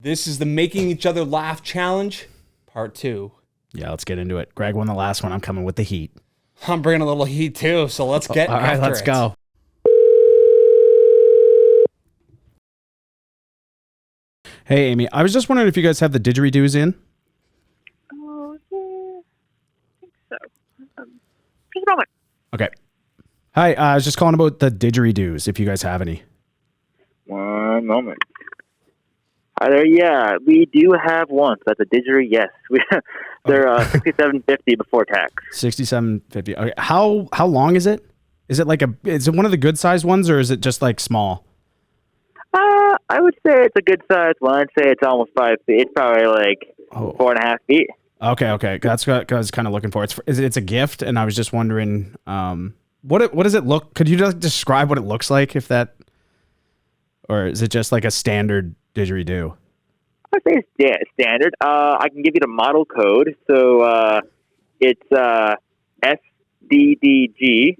This is the Making Each Other Laugh Challenge, part 2. Yeah, let's get into it. Greg won the last one. I'm coming with the heat. I'm bringing a little heat too, so let's get All right, let's go. Hey, Amy, I was just wondering if you guys have the didgeridoos in? Oh, yeah. I think so. Just a moment. Okay. Hi, I was just calling about the didgeridoos, if you guys have any. One moment. Hi there. Yeah, we do have one. So that's a didgeridoo. Yes, they're $67.50 before tax. $67.50. Okay. How long is it? Is it one of the good sized ones, or is it just like small? I would say it's a good sized one. I'd say it's almost 5 feet. It's probably like 4.5 feet. Okay. That's what I was kind of looking for. It's a gift, and I was just wondering, what does it look? Could you just describe what it looks like, or is it just like a standard didgeridoo? I'd say it's standard. I can give you the model code. So it's SDDG.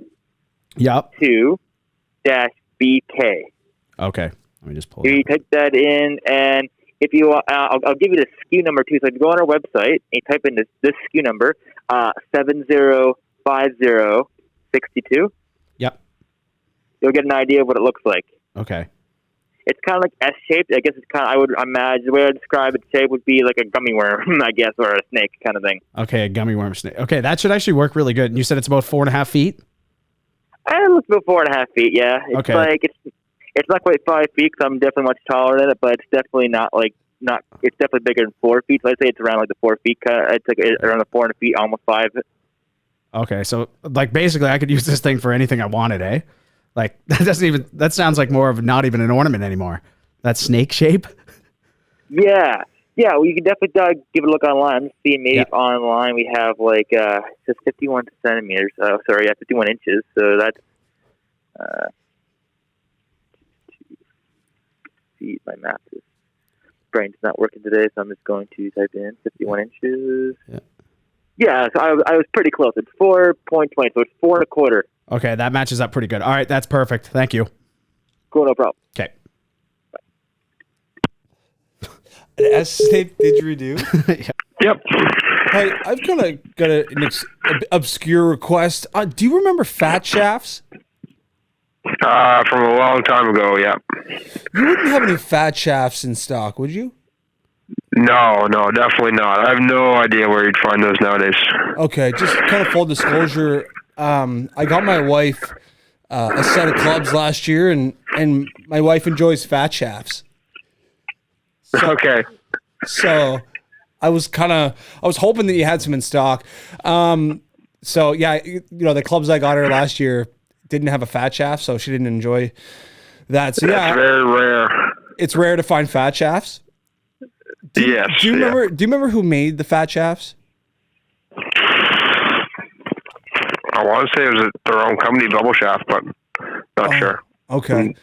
Yep. 2-BK. Okay. Let me just pull You type that in, and if you, I'll give you the SKU number too. So if you go on our website and you type in this SKU number, 705062. Yep. You'll get an idea of what it looks like. Okay. It's kind of like S-shaped. I guess it's kind of, I would imagine, the way I describe its shape would be like a gummy worm, I guess, or a snake kind of thing. Okay, a gummy worm snake. Okay, that should actually work really good. And you said it's about 4.5 feet? It looks about 4.5 feet, yeah. It's okay. Like, it's not quite 5 feet, because I'm definitely much taller than it, but it's definitely it's definitely bigger than 4 feet. So I'd say it's around like the 4 feet, it's like around the 4 feet, almost 5. Okay, so like basically I could use this thing for anything I wanted, eh? Like that sounds like more of not even an ornament anymore. That snake shape. Yeah. Well, you can definitely give it a look online. I'm seeing maybe online we have like just 51 centimeters. 51 inches. So that's feet. My math brain's not working today, so I'm just going to type in 51 inches. Yeah. So I was pretty close. It's 4.20. So it's 4.25. Okay, that matches up pretty good. All right, that's perfect. Thank you. Cool, no problem. Okay. An S-shaped didgeridoo? Yeah. Yep. Hey, I've got an obscure request. Do you remember Fat Shafts? From a long time ago, yeah. You wouldn't have any Fat Shafts in stock, would you? No, definitely not. I have no idea where you'd find those nowadays. Okay, just kind of full disclosure. I got my wife a set of clubs last year, and my wife enjoys Fat Shafts. Okay. So I was hoping that you had some in stock. So yeah, the clubs I got her last year didn't have a Fat Shaft, so she didn't enjoy that. So yeah, it's very rare. It's rare to find Fat Shafts. Yes. Do you remember who made the Fat Shafts? I want to say it was their own company, Bubble Shaft, but not sure. Okay.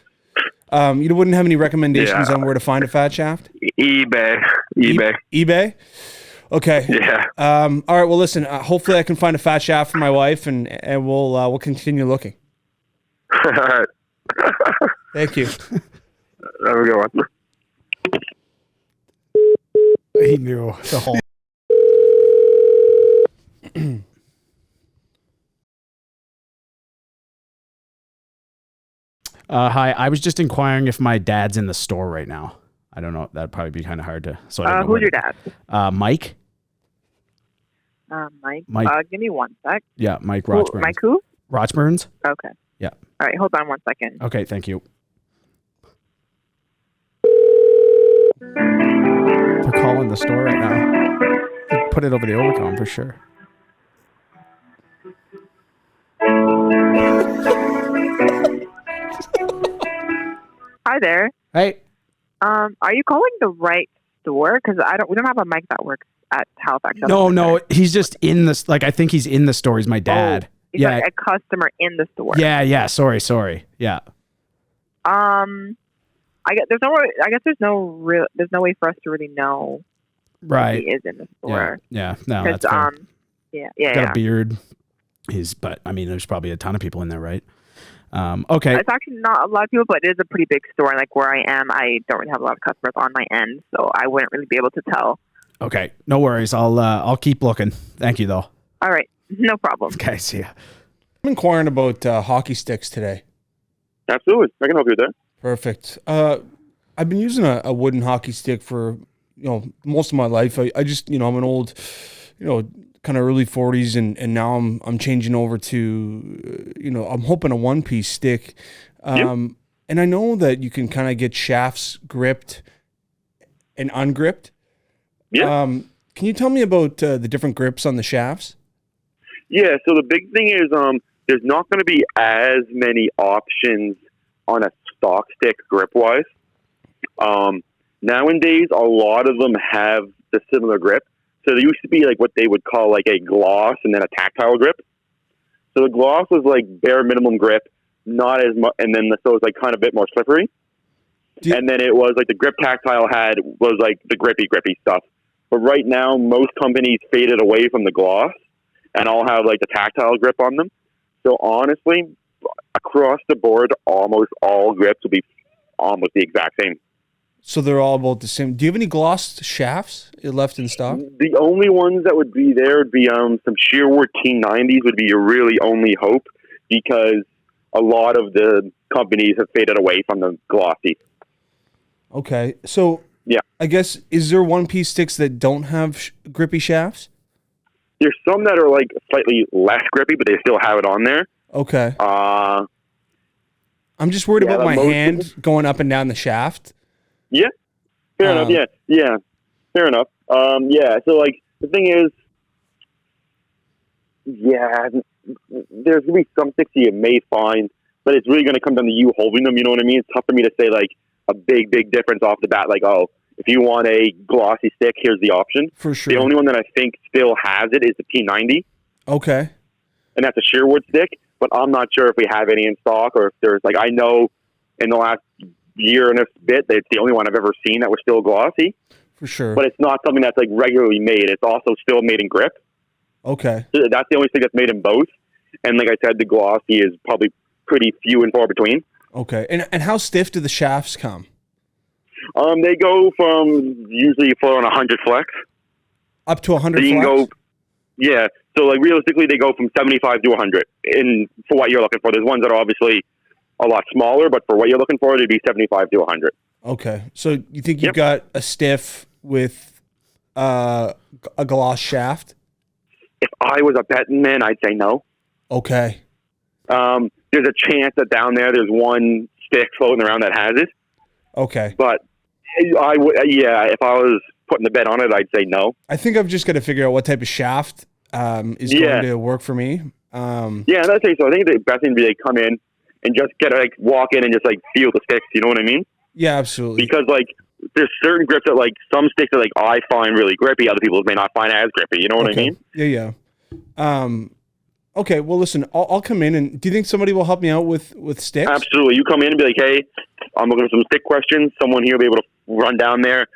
You wouldn't have any recommendations on where to find a Fat Shaft? eBay. eBay? Okay. Yeah. All right. Well, listen. Hopefully, I can find a Fat Shaft for my wife, and we'll continue looking. All right. Thank you. Have a good one. He knew the whole. Hi, I was just inquiring if my dad's in the store right now. I don't know. That'd probably be kind of hard to. So who's your dad? Mike. Mike. Give me one sec. Yeah, Mike Rochburns. Mike who? Rochburns. Okay. Yeah. All right, hold on 1 second. Okay, thank you. They're calling the store right now. Put it over the overcom for sure. Hi there. Hey. Are you calling the right store? Because we don't have a Mike that works at Halifax. No, he's just in this. Like I think he's in the store. He's my dad. Oh, he's like a customer in the store. Yeah. Sorry. Yeah. There's no way for us to really know. Right. He is in the store. Yeah. No, that's fair. Yeah. Got a beard. But I mean, there's probably a ton of people in there, right? Okay. It's actually not a lot of people, but it is a pretty big store. And like where I am, I don't really have a lot of customers on my end, so I wouldn't really be able to tell. Okay. No worries. I'll keep looking. Thank you, though. All right, no problem. Okay. See ya. I'm inquiring about hockey sticks today. Absolutely. I can help you with that. Perfect. I've been using a wooden hockey stick for most of my life. I just I'm an old kind of early 40s, and now I'm changing over to I'm hoping a one-piece stick. And I know that you can kind of get shafts gripped and ungripped. Yeah. Can you tell me about the different grips on the shafts? Yeah, so the big thing is there's not going to be as many options on a stock stick grip-wise. Nowadays, a lot of them have the similar grip. So there used to be like what they would call like a gloss and then a tactile grip. So the gloss was like bare minimum grip, not as much, and then so it was like kind of a bit more slippery. And then it was like the grip tactile was like the grippy stuff. But right now, most companies faded away from the gloss and all have like the tactile grip on them. So honestly, across the board, almost all grips will be almost the exact same. So they're all about the same. Do you have any glossed shafts left in stock? The only ones that would be there would be some Shearwood T90s would be your really only hope, because a lot of the companies have faded away from the glossy. Okay, so yeah, I guess, is there one-piece sticks that don't have grippy shafts? There's some that are like slightly less grippy, but they still have it on there. Okay. I'm just worried about my hand going up and down the shaft. Yeah, fair enough. Yeah, fair enough. So like the thing is, there's gonna be some sticks you may find, but it's really gonna come down to you holding them. You know what I mean? It's tough for me to say like a big difference off the bat. Like, oh, if you want a glossy stick, here's the option. For sure. The only one that I think still has it is the T90. Okay. And that's a Shearwood stick, but I'm not sure if we have any in stock, or if there's like, I know in the last year and a bit, it's the only one I've ever seen that was still glossy. For sure. But it's not something that's like regularly made. It's also still made in grip. Okay. So that's the only thing that's made in both. And like I said, the glossy is probably pretty few and far between. Okay. And how stiff do the shafts come? They go from usually for on 100 flex. Up to 100 so you flex? Can go, yeah. So like realistically, they go from 75 to 100 for what you're looking for. There's ones that are obviously a lot smaller, but for what you're looking for, they'd be 75 to 100. Okay. So you think you've got a stiff with a gloss shaft? If I was a betting man, I'd say no. Okay. There's a chance that down there's one stick floating around that has it. Okay. But I would, if I was putting the bet on it, I'd say no. I think I've just got to figure out what type of shaft is going to work for me. That's it. So I think the best thing would be come in and just walk in and just feel the sticks. You know what I mean? Yeah, absolutely. Because there's certain grips that some sticks that I find really grippy, other people may not find as grippy. You know what I mean? Yeah. Okay. Well, listen, I'll come in, and do you think somebody will help me out with sticks? Absolutely. You come in and be like, hey, I'm looking for some stick questions. Someone here will be able to run down there,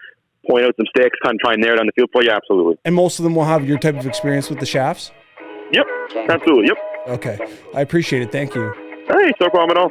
point out some sticks, kind of try and narrow down the field for you. Absolutely. And most of them will have your type of experience with the shafts? Yep. Absolutely. Yep. Okay. I appreciate it. Thank you. Hey, no problem at all.